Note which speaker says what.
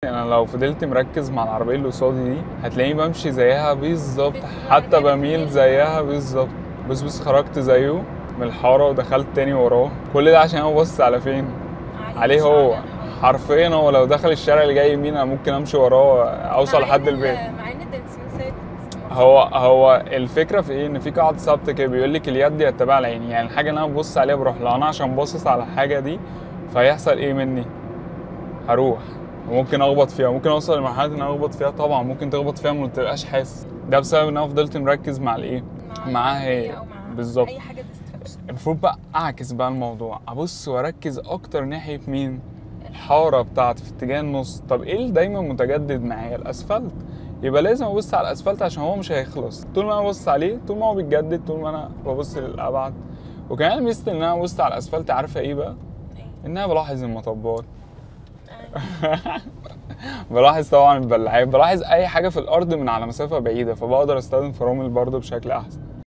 Speaker 1: يعني انا لو فضلت مركز مع العربيه اللي قصادي دي هتلاقيني بمشي زيها بالظبط، حتى بميل زيها بالظبط. بس خرجت زيه من الحاره ودخلت تاني وراه، كل ده عشان انا ببص على فين؟ عليه هو. حرفيا هو لو دخل الشارع اللي جاي يمين انا ممكن امشي وراه اوصل لحد البيت.
Speaker 2: مع ان الدركسيون ثابت.
Speaker 1: هو الفكره في ايه؟ ان في قاعده ثابته كده بيقول لك اليد يتبع العين، يعني الحاجه اللي انا ببص عليها بروح لها. انا عشان باصص على الحاجه دي فيحصل ايه مني؟ هروح وممكن اخبط فيها، ممكن اوصل لمرحله ان انا اخبط فيها. طبعا ممكن تخبط فيها وما تبقاش حاسس، ده بسبب ان انا فضلت مركز مع الايه؟ معاها هي بالظبط.
Speaker 2: اي حاجه ديستراكشن.
Speaker 1: المفروض بقى اعكس بقى الموضوع، ابص واركز اكتر ناحيه مين؟ الحاره بتاعتي في اتجاه النص. طب ايه اللي دايما متجدد معايا؟ الاسفلت. يبقى لازم ابص على الاسفلت عشان هو مش هيخلص. طول ما انا ببص عليه طول ما هو بيتجدد، طول ما انا ببص للابعد. وكمان ميزه ان انا ببص على الاسفلت، عارفه ايه بقى؟ ان انا بلاحظ المطبات. بلاحظ طبعا البلاعات، بلاحظ اي حاجه في الارض من على مسافه بعيده، فبقدر استخدم فرامل برضه بشكل احسن.